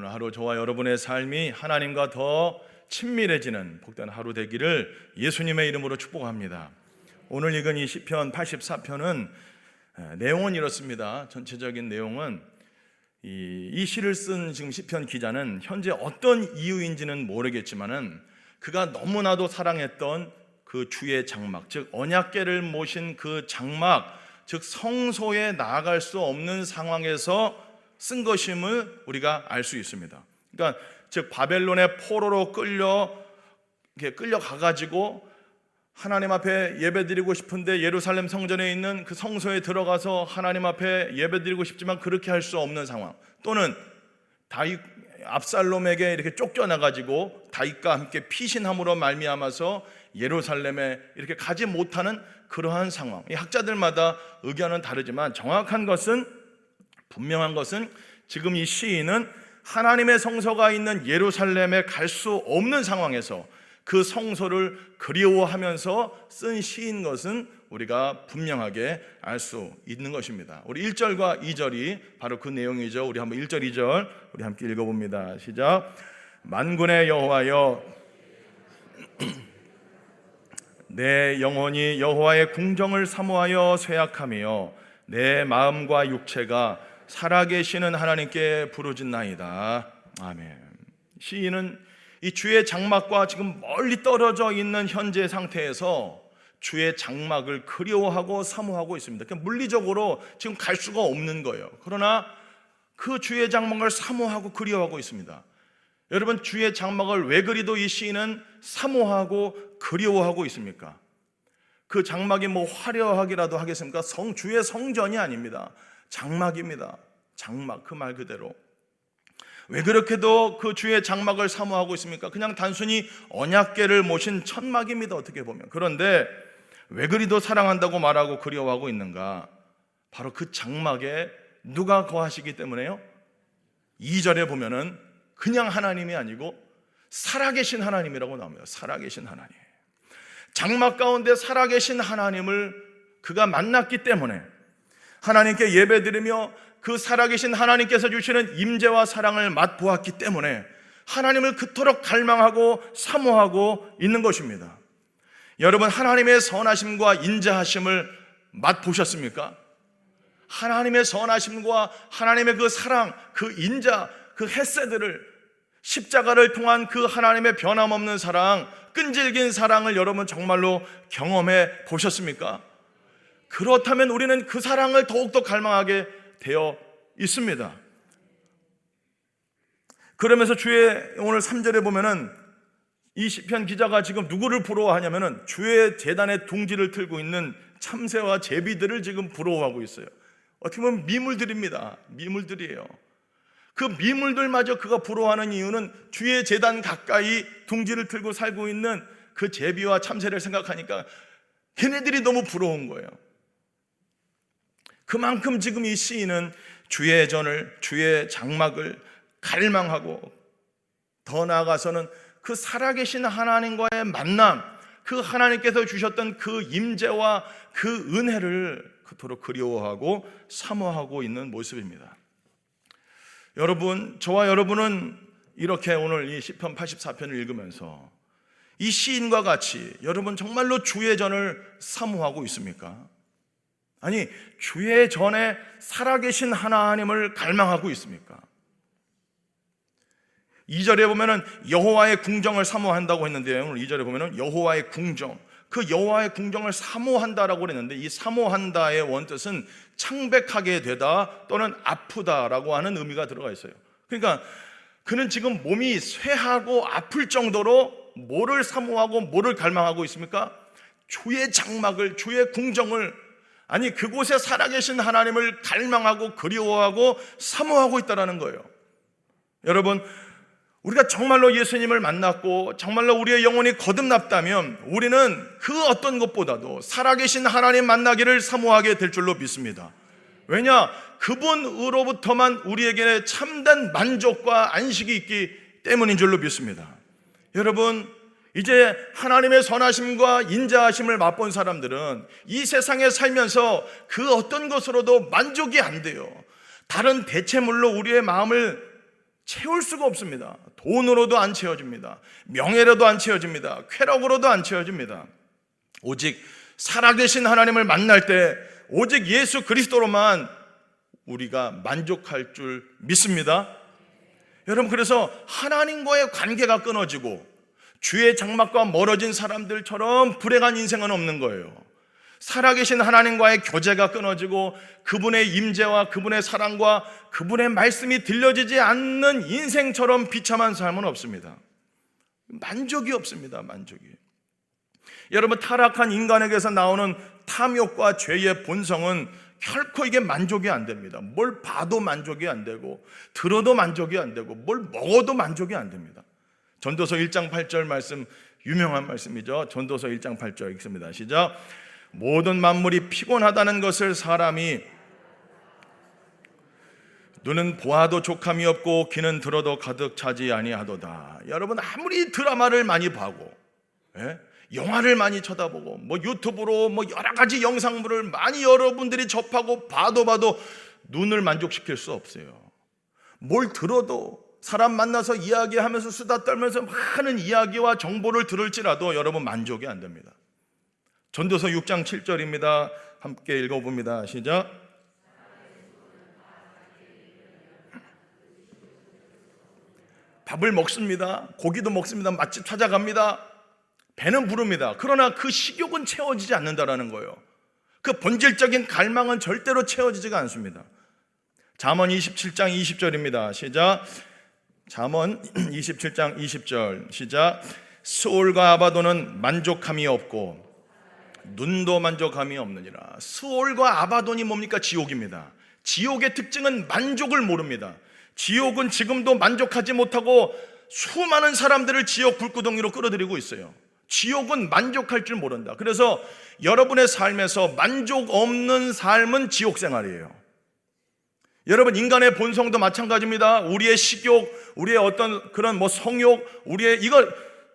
오늘 하루 저와 여러분의 삶이 하나님과 더 친밀해지는 복된 하루 되기를 예수님의 이름으로 축복합니다. 오늘 읽은 이 시편 84편은 내용은 이렇습니다. 전체적인 내용은 이 시를 쓴 지금 시편 기자는 현재 어떤 이유인지는 모르겠지만은 그가 너무나도 사랑했던 그 주의 장막, 즉 언약궤를 모신 그 장막, 즉 성소에 나아갈 수 없는 상황에서 쓴 것임을 우리가 알 수 있습니다. 그러니까 즉 바벨론의 포로로 끌려가가지고 하나님 앞에 예배드리고 싶은데 예루살렘 성전에 있는 그 성소에 들어가서 하나님 앞에 예배드리고 싶지만 그렇게 할 수 없는 상황, 또는 다윗 압살롬에게 이렇게 쫓겨나가지고 다윗과 함께 피신함으로 말미암아서 예루살렘에 이렇게 가지 못하는 그러한 상황. 이 학자들마다 의견은 다르지만 분명한 것은 지금 이 시인은 하나님의 성소가 있는 예루살렘에 갈 수 없는 상황에서 그 성소를 그리워하면서 쓴 시인 것은 우리가 분명하게 알 수 있는 것입니다. 우리 1절과 2절이 바로 그 내용이죠. 우리 한번 1절, 2절 우리 함께 읽어봅니다. 시작. 만군의 여호와여, 내 영혼이 여호와의 궁정을 사모하여 쇠약하며 내 마음과 육체가 살아계시는 하나님께 부르짖나이다. 아멘. 시인은 이 주의 장막과 지금 멀리 떨어져 있는 현재 상태에서 주의 장막을 그리워하고 사모하고 있습니다. 그러니까 물리적으로 지금 갈 수가 없는 거예요. 그러나 그 주의 장막을 사모하고 그리워하고 있습니다. 여러분, 주의 장막을 왜 그리도 이 시인은 사모하고 그리워하고 있습니까? 그 장막이 뭐 화려하기라도 하겠습니까? 주의 성전이 아닙니다. 장막입니다. 장막, 그 말 그대로. 왜 그렇게도 그 주의 장막을 사모하고 있습니까? 그냥 단순히 언약궤를 모신 천막입니다, 어떻게 보면. 그런데 왜 그리도 사랑한다고 말하고 그리워하고 있는가? 바로 그 장막에 누가 거하시기 때문에요? 2절에 보면은 그냥 하나님이 아니고 살아계신 하나님이라고 나옵니다. 살아계신 하나님. 장막 가운데 살아계신 하나님을 그가 만났기 때문에 하나님께 예배드리며 그 살아계신 하나님께서 주시는 임재와 사랑을 맛보았기 때문에 하나님을 그토록 갈망하고 사모하고 있는 것입니다. 여러분, 하나님의 선하심과 인자하심을 맛보셨습니까? 하나님의 선하심과 하나님의 그 사랑, 그 인자, 그 헤세드를, 십자가를 통한 그 하나님의 변함없는 사랑, 끈질긴 사랑을 여러분 정말로 경험해 보셨습니까? 그렇다면 우리는 그 사랑을 더욱더 갈망하게 되어 있습니다. 그러면서 오늘 3절에 보면은 이 시편 기자가 지금 누구를 부러워하냐면은 주의 제단의 둥지를 틀고 있는 참새와 제비들을 지금 부러워하고 있어요. 어떻게 보면 미물들입니다. 미물들이에요. 그 미물들마저 그가 부러워하는 이유는 주의 제단 가까이 둥지를 틀고 살고 있는 그 제비와 참새를 생각하니까 걔네들이 너무 부러운 거예요. 그만큼 지금 이 시인은 주의 장막을 갈망하고, 더 나아가서는 그 살아계신 하나님과의 만남, 그 하나님께서 주셨던 그 임재와 그 은혜를 그토록 그리워하고 사모하고 있는 모습입니다. 여러분, 저와 여러분은 이렇게 오늘 이 시편 84편을 읽으면서 이 시인과 같이 여러분 정말로 주의 전을 사모하고 있습니까? 아니, 주의 전에 살아계신 하나님을 갈망하고 있습니까? 2절에 보면은 여호와의 궁정을 사모한다고 했는데요. 오늘 2절에 보면은 여호와의 궁정, 그 여호와의 궁정을 사모한다라고 그랬는데, 이 사모한다의 원뜻은 창백하게 되다 또는 아프다라고 하는 의미가 들어가 있어요. 그러니까 그는 지금 몸이 쇠하고 아플 정도로 뭐를 사모하고 뭐를 갈망하고 있습니까? 주의 장막을, 주의 궁정을, 아니 그곳에 살아계신 하나님을 갈망하고 그리워하고 사모하고 있다는 거예요. 여러분, 우리가 정말로 예수님을 만났고 정말로 우리의 영혼이 거듭났다면 우리는 그 어떤 것보다도 살아계신 하나님 만나기를 사모하게 될 줄로 믿습니다. 왜냐? 그분으로부터만 우리에게 참된 만족과 안식이 있기 때문인 줄로 믿습니다. 여러분, 이제 하나님의 선하심과 인자하심을 맛본 사람들은 이 세상에 살면서 그 어떤 것으로도 만족이 안 돼요. 다른 대체물로 우리의 마음을 채울 수가 없습니다. 돈으로도 안 채워집니다. 명예로도 안 채워집니다. 쾌락으로도 안 채워집니다. 오직 살아계신 하나님을 만날 때 오직 예수 그리스도로만 우리가 만족할 줄 믿습니다. 여러분, 그래서 하나님과의 관계가 끊어지고 주의 장막과 멀어진 사람들처럼 불행한 인생은 없는 거예요. 살아계신 하나님과의 교제가 끊어지고 그분의 임재와 그분의 사랑과 그분의 말씀이 들려지지 않는 인생처럼 비참한 삶은 없습니다. 만족이 없습니다. 만족이. 여러분, 타락한 인간에게서 나오는 탐욕과 죄의 본성은 결코 이게 만족이 안 됩니다. 뭘 봐도 만족이 안 되고 들어도 만족이 안 되고 뭘 먹어도 만족이 안 됩니다. 전도서 1장 8절 말씀, 유명한 말씀이죠. 전도서 1장 8절 읽습니다. 시작. 모든 만물이 피곤하다는 것을 사람이 눈은 보아도 족함이 없고 귀는 들어도 가득 차지 아니하도다. 여러분, 아무리 드라마를 많이 보고 영화를 많이 쳐다보고 유튜브로 여러 가지 영상물을 많이 여러분들이 접하고 봐도 눈을 만족시킬 수 없어요. 뭘 들어도 사람 만나서 이야기하면서 수다 떨면서 많은 이야기와 정보를 들을지라도 여러분 만족이 안 됩니다. 전도서 6장 7절입니다. 함께 읽어봅니다. 시작. 밥을 먹습니다. 고기도 먹습니다. 맛집 찾아갑니다. 배는 부릅니다. 그러나 그 식욕은 채워지지 않는다라는 거예요. 그 본질적인 갈망은 절대로 채워지지가 않습니다. 잠언 27장 20절입니다. 시작. 잠언 27장 20절 시작. 스올과 아바돈은 만족함이 없고 눈도 만족함이 없느니라. 스올과 아바돈이 뭡니까? 지옥입니다. 지옥의 특징은 만족을 모릅니다. 지옥은 지금도 만족하지 못하고 수많은 사람들을 지옥 불구덩이로 끌어들이고 있어요. 지옥은 만족할 줄 모른다. 그래서 여러분의 삶에서 만족 없는 삶은 지옥 생활이에요. 여러분, 인간의 본성도 마찬가지입니다. 우리의 식욕, 우리의 어떤 그런 성욕, 우리의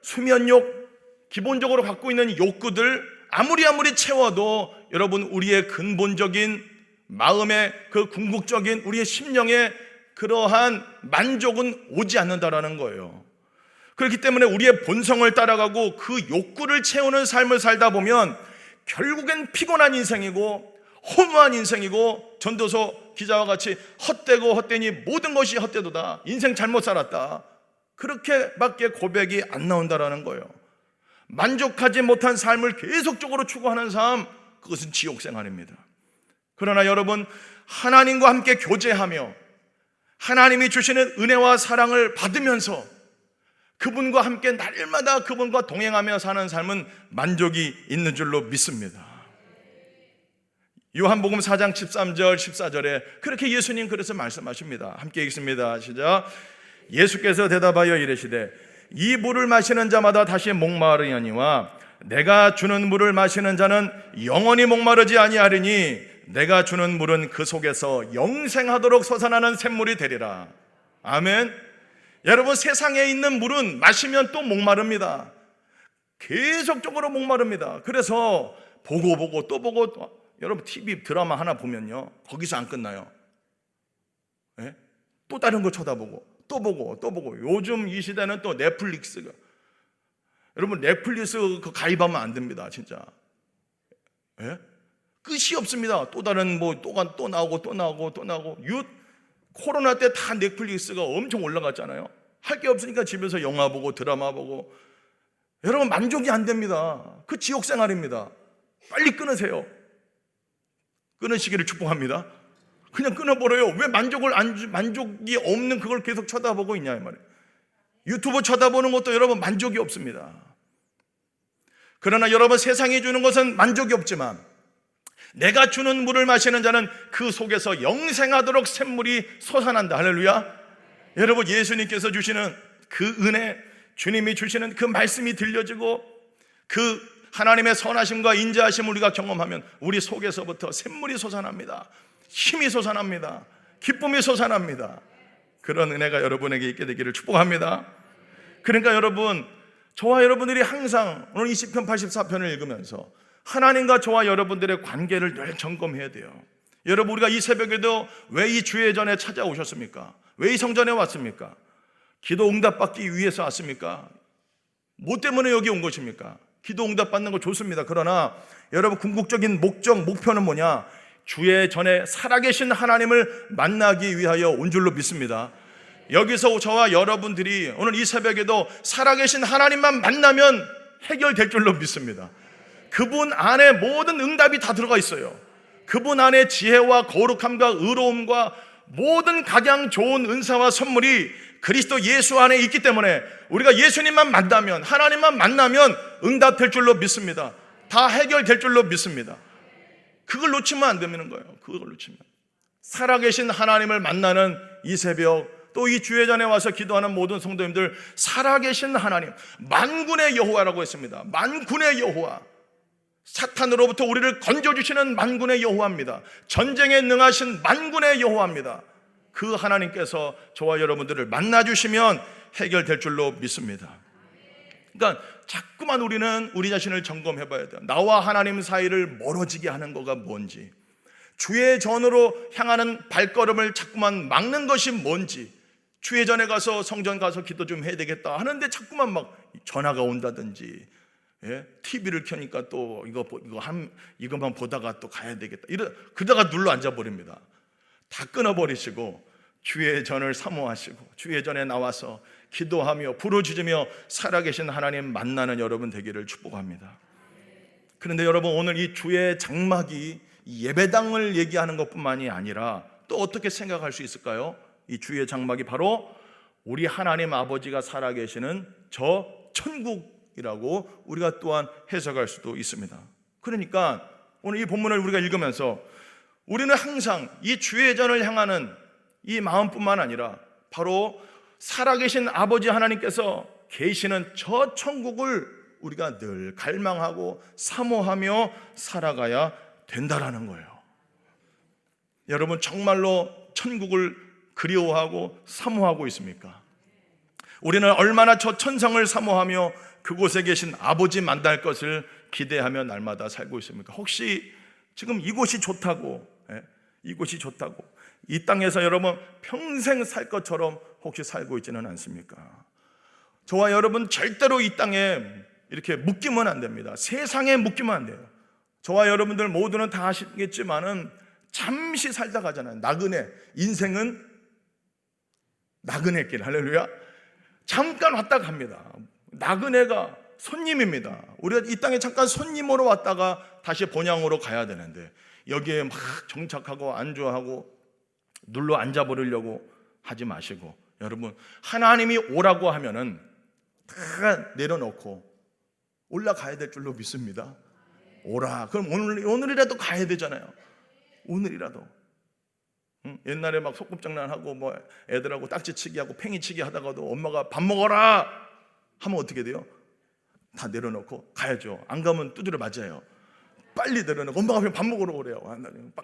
수면욕, 기본적으로 갖고 있는 욕구들 아무리 채워도 여러분, 우리의 근본적인 마음의 그 궁극적인 우리의 심령의 그러한 만족은 오지 않는다라는 거예요. 그렇기 때문에 우리의 본성을 따라가고 그 욕구를 채우는 삶을 살다 보면 결국엔 피곤한 인생이고 허무한 인생이고, 전도서 기자와 같이 헛되고 헛되니 모든 것이 헛되도다, 인생 잘못 살았다, 그렇게밖에 고백이 안 나온다라는 거예요. 만족하지 못한 삶을 계속적으로 추구하는 삶, 그것은 지옥 생활입니다. 그러나 여러분, 하나님과 함께 교제하며 하나님이 주시는 은혜와 사랑을 받으면서 그분과 함께 날마다 그분과 동행하며 사는 삶은 만족이 있는 줄로 믿습니다. 요한복음 4장 13절 14절에 그렇게 예수님 그래서 말씀하십니다. 함께 읽습니다. 시작. 예수께서 대답하여 이르시되 이 물을 마시는 자마다 다시 목마르려니와 내가 주는 물을 마시는 자는 영원히 목마르지 아니하리니 내가 주는 물은 그 속에서 영생하도록 솟아나는 샘물이 되리라. 아멘. 여러분, 세상에 있는 물은 마시면 또 목마릅니다. 계속적으로 목마릅니다. 그래서 보고 또 보고, 여러분 TV 드라마 하나 보면요, 거기서 안 끝나요. 또 다른 거 쳐다보고 또 보고. 요즘 이 시대는 또 넷플릭스가, 여러분 넷플릭스 그 가입하면 안 됩니다. 진짜 끝이 없습니다. 또 다른 또 나오고. 코로나 때 다 넷플릭스가 엄청 올라갔잖아요. 할 게 없으니까 집에서 영화 보고 드라마 보고. 여러분, 만족이 안 됩니다. 그 지옥 생활입니다. 빨리 끊으세요. 끊으시기를 축복합니다. 그냥 끊어버려요. 왜 만족이 없는 그걸 계속 쳐다보고 있냐 이 말이에요. 유튜브 쳐다보는 것도 여러분 만족이 없습니다. 그러나 여러분, 세상이 주는 것은 만족이 없지만 내가 주는 물을 마시는 자는 그 속에서 영생하도록 샘물이 솟아난다. 할렐루야. 여러분, 예수님께서 주시는 그 은혜, 주님이 주시는 그 말씀이 들려지고 그 하나님의 선하심과 인자하심을 우리가 경험하면 우리 속에서부터 샘물이 솟아납니다. 힘이 솟아납니다. 기쁨이 솟아납니다. 그런 은혜가 여러분에게 있게 되기를 축복합니다. 그러니까 여러분, 저와 여러분들이 항상 오늘 이 시편 84편을 읽으면서 하나님과 저와 여러분들의 관계를 늘 점검해야 돼요. 여러분, 우리가 이 새벽에도 왜 이 주의 전에 찾아오셨습니까? 왜 이 성전에 왔습니까? 기도 응답받기 위해서 왔습니까? 뭐 때문에 여기 온 것입니까? 기도 응답받는 거 좋습니다. 그러나 여러분, 궁극적인 목표는 뭐냐? 주의 전에 살아계신 하나님을 만나기 위하여 온 줄로 믿습니다. 여기서 저와 여러분들이 오늘 이 새벽에도 살아계신 하나님만 만나면 해결될 줄로 믿습니다. 그분 안에 모든 응답이 다 들어가 있어요. 그분 안에 지혜와 거룩함과 의로움과 모든 각양 좋은 은사와 선물이 그리스도 예수 안에 있기 때문에 우리가 예수님만 만나면, 하나님만 만나면 응답될 줄로 믿습니다. 다 해결될 줄로 믿습니다. 그걸 놓치면 안 되는 거예요. 그걸 놓치면. 살아계신 하나님을 만나는 이 새벽, 또 이 주의 전에 와서 기도하는 모든 성도님들, 살아계신 하나님, 만군의 여호와라고 했습니다. 만군의 여호와, 사탄으로부터 우리를 건져주시는 만군의 여호와입니다. 전쟁에 능하신 만군의 여호와입니다. 그 하나님께서 저와 여러분들을 만나주시면 해결될 줄로 믿습니다. 그러니까 자꾸만 우리는 우리 자신을 점검해 봐야 돼요. 나와 하나님 사이를 멀어지게 하는 거가 뭔지, 주의 전으로 향하는 발걸음을 자꾸만 막는 것이 뭔지, 주의 전에 가서 성전 가서 기도 좀 해야 되겠다 하는데 자꾸만 막 전화가 온다든지, TV를 켜니까 또 이것만 보다가 또 가야 되겠다, 그러다가 눌러 앉아버립니다. 다 끊어버리시고 주의 전을 사모하시고 주의 전에 나와서 기도하며 부르짖으며 살아계신 하나님 만나는 여러분 되기를 축복합니다. 그런데 여러분, 오늘 이 주의 장막이 예배당을 얘기하는 것뿐만이 아니라 또 어떻게 생각할 수 있을까요? 이 주의 장막이 바로 우리 하나님 아버지가 살아계시는 저 천국이라고 우리가 또한 해석할 수도 있습니다. 그러니까 오늘 이 본문을 우리가 읽으면서 우리는 항상 이 주의 전을 향하는 이 마음뿐만 아니라 바로 살아계신 아버지 하나님께서 계시는 저 천국을 우리가 늘 갈망하고 사모하며 살아가야 된다라는 거예요. 여러분, 정말로 천국을 그리워하고 사모하고 있습니까? 우리는 얼마나 저 천성을 사모하며 그곳에 계신 아버지 만날 것을 기대하며 날마다 살고 있습니까? 혹시 지금 이곳이 좋다고 이 땅에서 여러분 평생 살 것처럼 혹시 살고 있지는 않습니까? 저와 여러분 절대로 이 땅에 이렇게 묶이면 안 됩니다. 세상에 묶이면 안 돼요. 저와 여러분들 모두는 다 아시겠지만은 잠시 살다 가잖아요. 나그네, 인생은 나그네길, 할렐루야. 잠깐 왔다 갑니다. 나그네가 손님입니다. 우리가 이 땅에 잠깐 손님으로 왔다가 다시 본향으로 가야 되는데 여기에 막 정착하고 안주하고 눌러 앉아버리려고 하지 마시고, 여러분, 하나님이 오라고 하면은 다 내려놓고 올라가야 될 줄로 믿습니다. 오라. 그럼 오늘이라도 가야 되잖아요. 오늘이라도. 옛날에 막 소꿉장난하고 뭐 애들하고 딱지치기 하고 팽이치기 하다가도 엄마가 밥 먹어라 하면 어떻게 돼요? 다 내려놓고 가야죠. 안 가면 두드려 맞아요. 빨리 내려놓고 엄마가 그냥 밥 먹으러 오래요.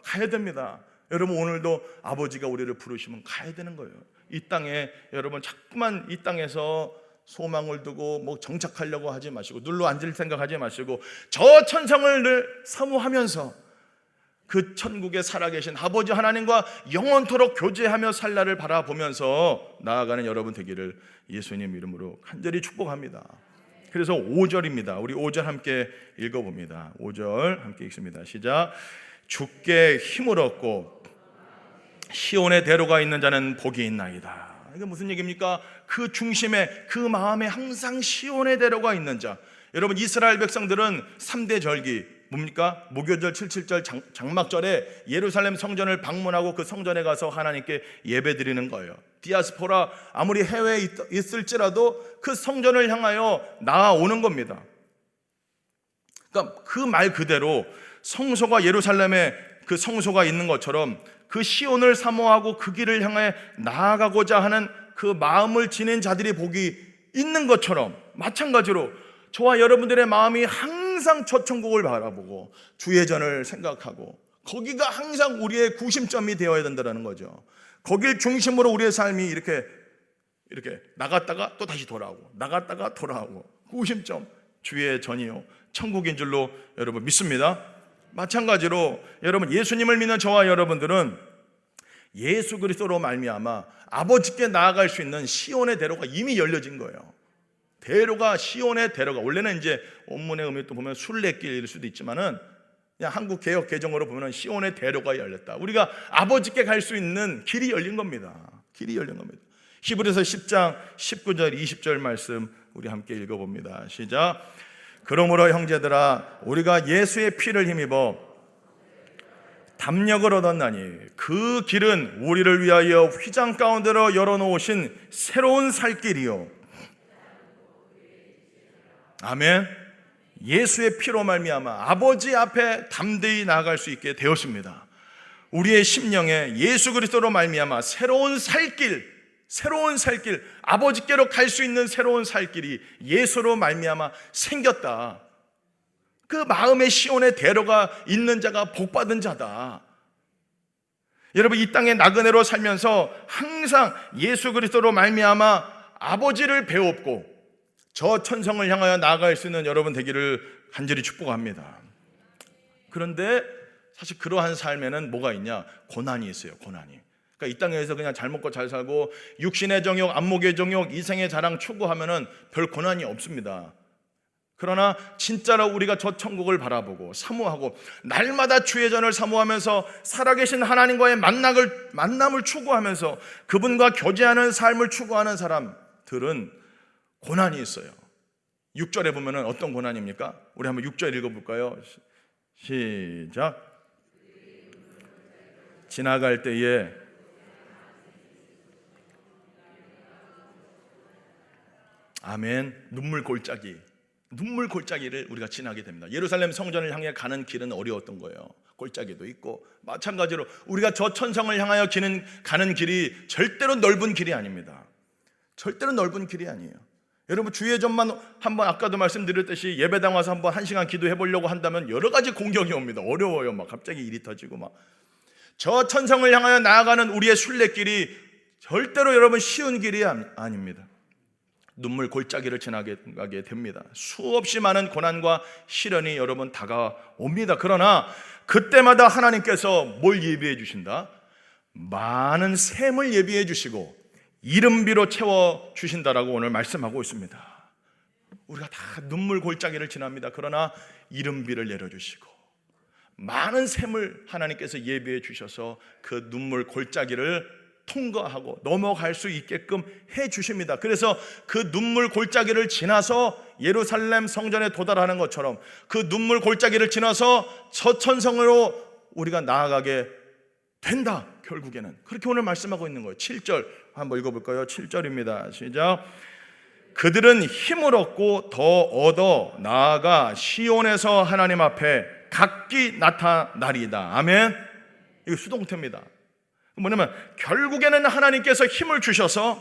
가야 됩니다. 여러분, 오늘도 아버지가 우리를 부르시면 가야 되는 거예요. 이 땅에 여러분 자꾸만 이 땅에서 소망을 두고 뭐 정착하려고 하지 마시고 눌러 앉을 생각하지 마시고 저 천성을 늘 사모하면서 그 천국에 살아계신 아버지 하나님과 영원토록 교제하며 살 날을 바라보면서 나아가는 여러분 되기를 예수님 이름으로 간절히 축복합니다. 그래서 5절입니다. 우리 5절 함께 읽어봅니다. 5절 함께 읽습니다. 시작. 주께 힘을 얻고 시온의 대로가 있는 자는 복이 있나이다. 이게 무슨 얘기입니까? 그 중심에, 그 마음에 항상 시온의 대로가 있는 자. 여러분, 이스라엘 백성들은 3대 절기 뭡니까? 무교절, 77절, 장막절에 예루살렘 성전을 방문하고 그 성전에 가서 하나님께 예배드리는 거예요. 디아스포라, 아무리 해외에 있을지라도 그 성전을 향하여 나아오는 겁니다. 그러니까 그 말 그대로 성소가 예루살렘에 그 성소가 있는 것처럼 그 시온을 사모하고 그 길을 향해 나아가고자 하는 그 마음을 지닌 자들이 복이 있는 것처럼, 마찬가지로 저와 여러분들의 마음이 항상 저 천국을 바라보고 주의 전을 생각하고 거기가 항상 우리의 구심점이 되어야 된다는 거죠. 거길 중심으로 우리의 삶이 이렇게 나갔다가 또 다시 돌아오고 나갔다가 돌아오고, 구심점 주의 전이요 천국인 줄로 여러분 믿습니다. 마찬가지로 여러분, 예수님을 믿는 저와 여러분들은 예수 그리스도로 말미암아 아버지께 나아갈 수 있는 시온의 대로가 이미 열려진 거예요. 대로가, 시온의 대로가, 원래는 이제 원문의 의미 또 보면 순례길일 수도 있지만은 그냥 한국 개역 개정으로 보면은 시온의 대로가 열렸다. 우리가 아버지께 갈 수 있는 길이 열린 겁니다. 길이 열린 겁니다. 히브리서 10장 19절 20절 말씀 우리 함께 읽어봅니다. 시작. 그러므로 형제들아, 우리가 예수의 피를 힘입어 담력을 얻었나니 그 길은 우리를 위하여 휘장 가운데로 열어놓으신 새로운 살 길이요. 아멘. 예수의 피로 말미암아 아버지 앞에 담대히 나아갈 수 있게 되었습니다. 우리의 심령에 예수 그리스도로 말미암아 새로운 살길, 아버지께로 갈 수 있는 새로운 살길이 예수로 말미암아 생겼다. 그 마음의 시온의 대로가 있는 자가 복받은 자다. 여러분, 이 땅의 나그네로 살면서 항상 예수 그리스도로 말미암아 아버지를 배웠고 저 천성을 향하여 나아갈 수 있는 여러분 되기를 간절히 축복합니다. 그런데 사실 그러한 삶에는 뭐가 있냐? 고난이 있어요. 고난이. 그러니까 이 땅에서 그냥 잘 먹고 잘 살고 육신의 정욕, 안목의 정욕, 이생의 자랑 추구하면은 별 고난이 없습니다. 그러나 진짜로 우리가 저 천국을 바라보고 사모하고 날마다 주의 전을 사모하면서 살아계신 하나님과의 만남을 추구하면서 그분과 교제하는 삶을 추구하는 사람들은 고난이 있어요. 6절에 보면은 어떤 고난입니까? 우리 한번 6절 읽어볼까요? 시작. 지나갈 때에 아멘. 눈물 골짜기를 우리가 지나게 됩니다. 예루살렘 성전을 향해 가는 길은 어려웠던 거예요. 골짜기도 있고 마찬가지로 우리가 저 천성을 향하여 가는 길이 절대로 넓은 길이 아닙니다. 절대로 넓은 길이 아니에요. 여러분, 주의 전만 한번 아까도 말씀드렸듯이 예배당 와서 한번 1시간 기도해 보려고 한다면 여러 가지 공격이 옵니다. 어려워요. 막 갑자기 일이 터지고 막. 저 천성을 향하여 나아가는 우리의 순례길이 절대로 여러분 쉬운 길이 아닙니다. 눈물 골짜기를 지나게 됩니다. 수없이 많은 고난과 시련이 여러분 다가옵니다. 그러나 그때마다 하나님께서 뭘 예비해 주신다? 많은 샘을 예비해 주시고 이른비로 채워주신다라고 오늘 말씀하고 있습니다. 우리가 다 눈물 골짜기를 지납니다. 그러나 이른비를 내려주시고 많은 샘을 하나님께서 예비해 주셔서 그 눈물 골짜기를 통과하고 넘어갈 수 있게끔 해주십니다. 그래서 그 눈물 골짜기를 지나서 예루살렘 성전에 도달하는 것처럼 그 눈물 골짜기를 지나서 저 천성으로 우리가 나아가게 된다. 결국에는 그렇게 오늘 말씀하고 있는 거예요. 7절 한번 읽어볼까요? 7절입니다. 시작. 그들은 힘을 얻고 더 얻어 나아가 시온에서 하나님 앞에 각기 나타나리이다. 아멘. 이거 수동태입니다. 뭐냐면 결국에는 하나님께서 힘을 주셔서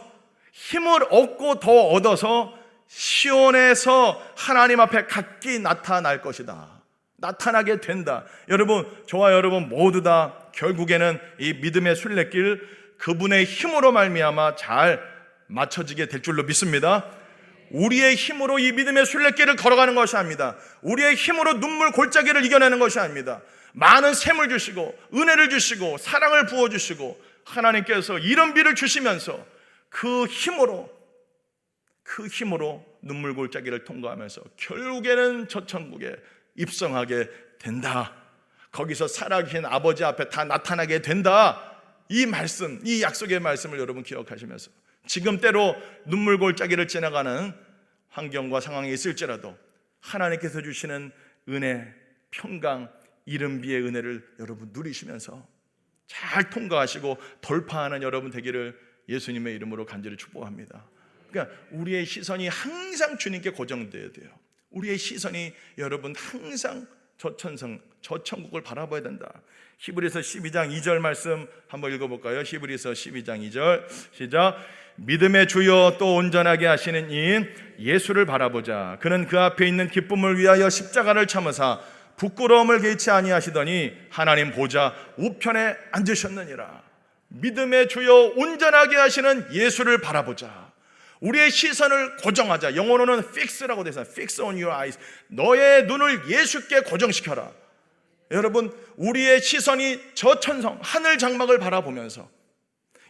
힘을 얻고 더 얻어서 시온에서 하나님 앞에 각기 나타날 것이다. 나타나게 된다. 여러분, 저와 여러분 모두 다 결국에는 이 믿음의 순례길 그분의 힘으로 말미암아 잘 맞춰지게 될 줄로 믿습니다. 우리의 힘으로 이 믿음의 순례길을 걸어가는 것이 아닙니다. 우리의 힘으로 눈물 골짜기를 이겨내는 것이 아닙니다. 많은 샘을 주시고 은혜를 주시고 사랑을 부어주시고 하나님께서 이런 비를 주시면서 그 힘으로 눈물 골짜기를 통과하면서 결국에는 저 천국에 입성하게 된다. 거기서 살아계신 아버지 앞에 다 나타나게 된다. 이 말씀, 이 약속의 말씀을 여러분 기억하시면서 지금 때로 눈물 골짜기를 지나가는 환경과 상황이 있을지라도 하나님께서 주시는 은혜, 평강, 이른비의 은혜를 여러분 누리시면서 잘 통과하시고 돌파하는 여러분 되기를 예수님의 이름으로 간절히 축복합니다. 그러니까 우리의 시선이 항상 주님께 고정되어야 돼요. 우리의 시선이 여러분 항상 저 천국을 바라봐야 된다. 히브리서 12장 2절 말씀 한번 읽어볼까요? 히브리서 12장 2절 시작. 믿음의 주여 또 온전하게 하시는 이인 예수를 바라보자. 그는 그 앞에 있는 기쁨을 위하여 십자가를 참으사 부끄러움을 개의치 아니하시더니 하나님 보좌 우편에 앉으셨느니라. 믿음의 주여 온전하게 하시는 예수를 바라보자. 우리의 시선을 고정하자. 영어로는 fix라고 되어 있어요. Fix on your eyes. 너의 눈을 예수께 고정시켜라. 여러분, 우리의 시선이 저 천성 하늘 장막을 바라보면서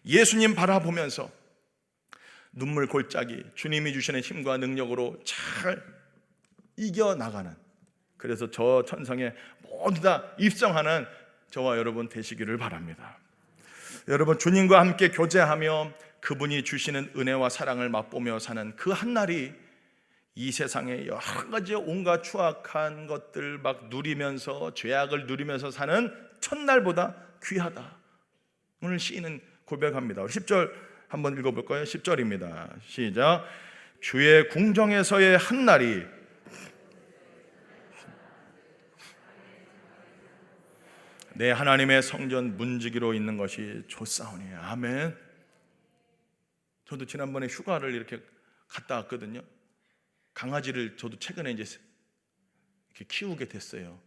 예수님 바라보면서 눈물 골짜기 주님이 주시는 힘과 능력으로 잘 이겨나가는, 그래서 저 천성에 모두 다 입성하는 저와 여러분 되시기를 바랍니다. 여러분, 주님과 함께 교제하며 그분이 주시는 은혜와 사랑을 맛보며 사는 그 한날이 이 세상에 여러 가지 온갖 추악한 것들 막 누리면서, 죄악을 누리면서 사는 첫날보다 귀하다. 오늘 시인은 고백합니다. 10절 한번 읽어볼까요? 10절입니다. 시작. 주의 궁정에서의 한날이 내 하나님의 성전 문지기로 있는 것이 좋사오니. 아멘. 저도 지난번에 휴가를 이렇게 갔다 왔거든요. 강아지를 저도 최근에 이제 이렇게 키우게 됐어요.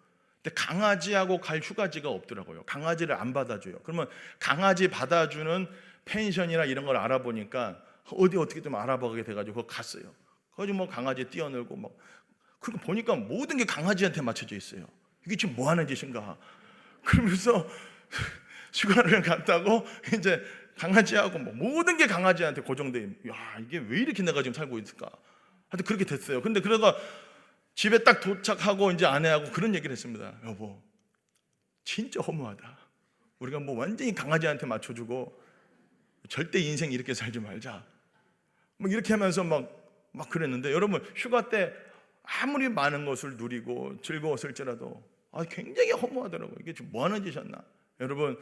근데 강아지하고 갈 휴가지가 없더라고요. 강아지를 안 받아줘요. 그러면 강아지 받아주는 펜션이나 이런 걸 알아보니까 어디 어떻게 좀 알아보게 돼가지고 거기 갔어요. 거기 뭐 강아지 뛰어놀고 막, 그리고 보니까 모든 게 강아지한테 맞춰져 있어요. 이게 지금 뭐 하는 짓인가? 그러면서 휴가를 갔다고 이제 강아지하고 뭐 모든 게 강아지한테 고정돼. 야, 이게 왜 이렇게 내가 지금 살고 있을까? 하여튼 그렇게 됐어요. 근데 그러다가 집에 딱 도착하고 이제 아내하고 그런 얘기를 했습니다. 여보, 진짜 허무하다. 우리가 뭐 완전히 강아지한테 맞춰주고 절대 인생 이렇게 살지 말자. 뭐 이렇게 하면서 막 그랬는데, 여러분, 휴가 때 아무리 많은 것을 누리고 즐거웠을지라도 굉장히 허무하더라고요. 이게 지금 뭐 하는 짓이었나? 여러분,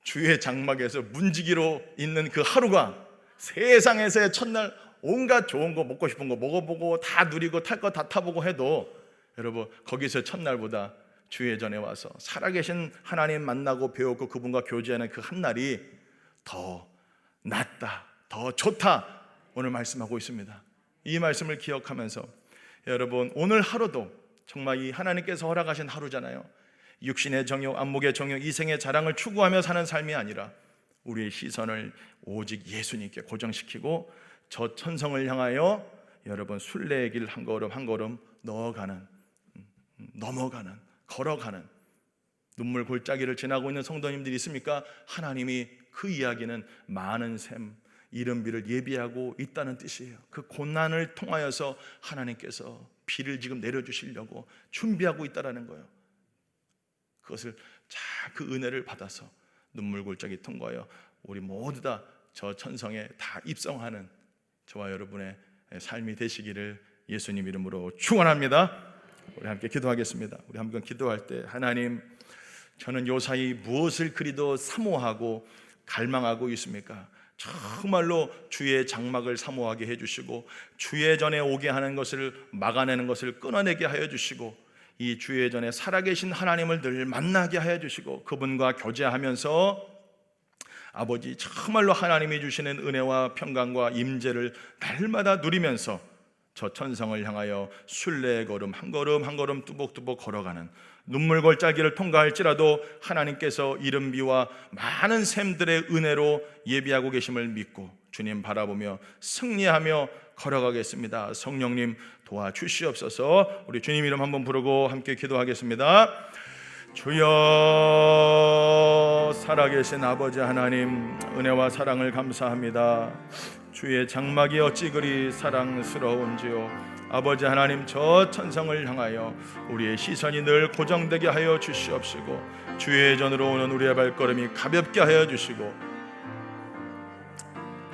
주의 장막에서 문지기로 있는 그 하루가 세상에서의 첫날 온갖 좋은 거, 먹고 싶은 거 먹어보고 다 누리고 탈 거 다 타보고 해도, 여러분, 거기서 첫날보다 주의 전에 와서 살아계신 하나님 만나고 배우고 그분과 교제하는 그 한날이 더 낫다, 더 좋다, 오늘 말씀하고 있습니다. 이 말씀을 기억하면서 여러분, 오늘 하루도 정말 이 하나님께서 허락하신 하루잖아요. 육신의 정욕, 안목의 정욕, 이생의 자랑을 추구하며 사는 삶이 아니라 우리의 시선을 오직 예수님께 고정시키고 저 천성을 향하여 여러분 순례의 길 한 걸음 한 걸음 넘어가는, 걸어가는, 눈물 골짜기를 지나고 있는 성도님들이 있습니까? 하나님이 그 이야기는 많은 샘, 이른 비를 예비하고 있다는 뜻이에요. 그 고난을 통하여서 하나님께서 비를 지금 내려주시려고 준비하고 있다는 거예요. 그것을 그 은혜를 받아서 눈물 골짜기 통과하여 우리 모두 다 저 천성에 다 입성하는 저와 여러분의 삶이 되시기를 예수님 이름으로 축원합니다. 우리 함께 기도하겠습니다. 우리 한번 기도할 때, 하나님, 저는 요사이 무엇을 그리도 사모하고 갈망하고 있습니까? 정말로 주의 장막을 사모하게 해주시고 주의 전에 오게 하는 것을 막아내는 것을 끊어내게 하여 주시고 이 주의 전에 살아계신 하나님을 늘 만나게 하여 주시고 그분과 교제하면서 아버지, 정말로 하나님이 주시는 은혜와 평강과 임재를 날마다 누리면서 저 천성을 향하여 순례의 걸음 한 걸음 한 걸음 뚜벅뚜벅 걸어가는, 눈물 골짜기를 통과할지라도 하나님께서 이른 비와 많은 샘들의 은혜로 예비하고 계심을 믿고 주님 바라보며 승리하며 걸어가겠습니다. 성령님 도와주시옵소서. 우리 주님 이름 한번 부르고 함께 기도하겠습니다. 주여, 살아계신 아버지 하나님, 은혜와 사랑을 감사합니다. 주의 장막이 어찌 그리 사랑스러운지요. 아버지 하나님, 저 천성을 향하여 우리의 시선이 늘 고정되게 하여 주시옵시고 주의 전으로 오는 우리의 발걸음이 가볍게 하여 주시고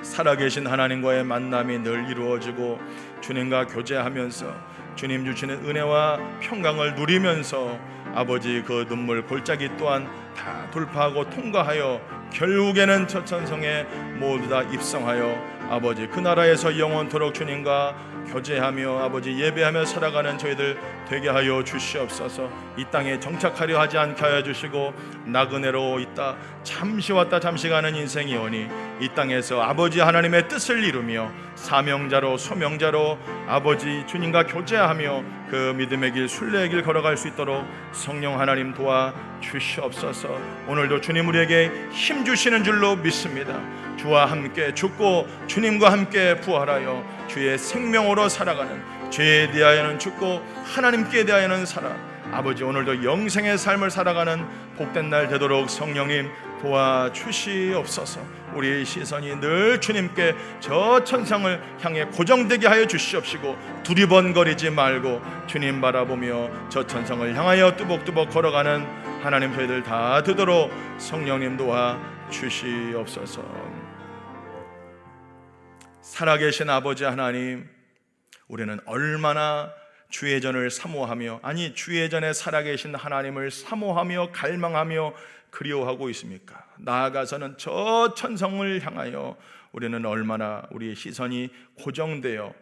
살아계신 하나님과의 만남이 늘 이루어지고 주님과 교제하면서 주님 주시는 은혜와 평강을 누리면서 아버지, 그 눈물 골짜기 또한 다 돌파하고 통과하여 결국에는 저 천성에 모두 다 입성하여 아버지, 그 나라에서 영원토록 주님과 교제하며 아버지 예배하며 살아가는 저희들 되게 하여 주시옵소서. 이 땅에 정착하려 하지 않게 하여 주시고 나그네로 있다 잠시 왔다 잠시 가는 인생이 오니 이 땅에서 아버지 하나님의 뜻을 이루며 사명자로 소명자로 아버지 주님과 교제하며 그 믿음의 길 순례의 길 걸어갈 수 있도록 성령 하나님 도와 주시옵소서. 오늘도 주님 우리에게 힘 주시는 줄로 믿습니다. 주와 함께 죽고 주님과 함께 부활하여 주의 생명으로 살아가는, 죄에 대하여는 죽고 하나님께 대하여는 살아 아버지, 오늘도 영생의 삶을 살아가는 복된 날 되도록 성령님 도와주시옵소서. 우리의 시선이 늘 주님께 저 천상을 향해 고정되게 하여 주시옵시고 두리번거리지 말고 주님 바라보며 저 천상을 향하여 뚜벅뚜벅 걸어가는 하나님 저희들 다 되도록 성령님 도와주시옵소서. 살아계신 아버지 하나님, 우리는 얼마나 주의 전을 사모하며, 아니 주의 전에 살아계신 하나님을 사모하며 갈망하며 그리워하고 있습니까? 나아가서는 저 천성을 향하여 우리는 얼마나 우리의 시선이 고정되어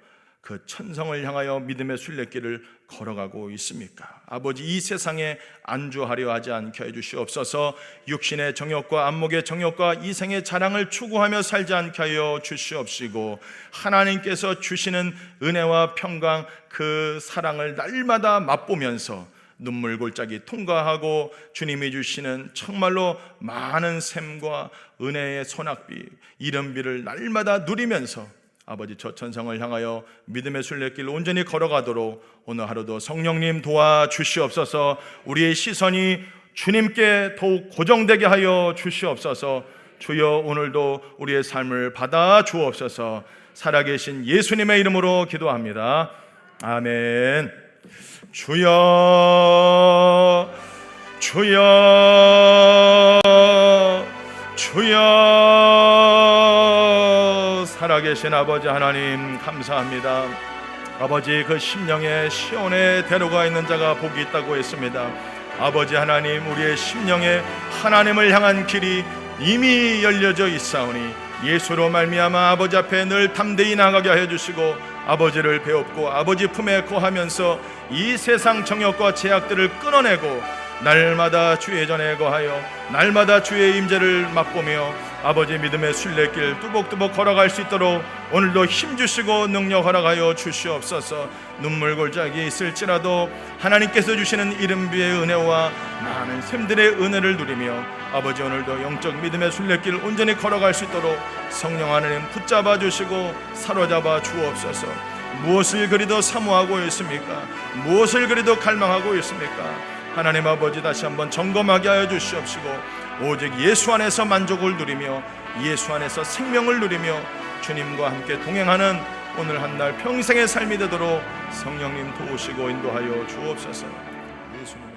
그 천성을 향하여 믿음의 순례길을 걸어가고 있습니까? 아버지, 이 세상에 안주하려 하지 않게 해주시옵소서. 육신의 정욕과 안목의 정욕과 이생의 자랑을 추구하며 살지 않게 하여 주시옵시고, 하나님께서 주시는 은혜와 평강, 그 사랑을 날마다 맛보면서 눈물 골짜기 통과하고 주님이 주시는 정말로 많은 샘과 은혜의 소낙비, 이른비를 날마다 누리면서 아버지 저 천성을 향하여 믿음의 순례길 온전히 걸어가도록 오늘 하루도 성령님 도와주시옵소서. 우리의 시선이 주님께 더욱 고정되게 하여 주시옵소서. 주여, 오늘도 우리의 삶을 받아 주옵소서. 살아계신 예수님의 이름으로 기도합니다. 아멘. 주여, 주여, 주여. 살아계신 아버지 하나님 감사합니다. 아버지, 그 심령의 시온에 데려가 있는 자가 복이 있다고 했습니다. 아버지 하나님, 우리의 심령에 하나님을 향한 길이 이미 열려져 있사오니 예수로 말미암아 아버지 앞에 늘 담대히 나가게 하여 주시고, 아버지를 배웁고 아버지 품에 거하면서 이 세상 정욕과 제약들을 끊어내고 날마다 주의 전에 거하여 날마다 주의 임재를 맛보며 아버지 믿음의 순례길 뚜벅뚜벅 걸어갈 수 있도록 오늘도 힘주시고 능력 허락하여 주시옵소서. 눈물 골짜기 있을지라도 하나님께서 주시는 이른비의 은혜와 많은 샘들의 은혜를 누리며 아버지 오늘도 영적 믿음의 순례길 온전히 걸어갈 수 있도록 성령 하나님 붙잡아 주시고 사로잡아 주옵소서. 무엇을 그리도 사모하고 있습니까? 무엇을 그리도 갈망하고 있습니까? 하나님 아버지, 다시 한번 점검하게 하여 주시옵시고 오직 예수 안에서 만족을 누리며 예수 안에서 생명을 누리며 주님과 함께 동행하는 오늘 한날 평생의 삶이 되도록 성령님 도우시고 인도하여 주옵소서. 예수님.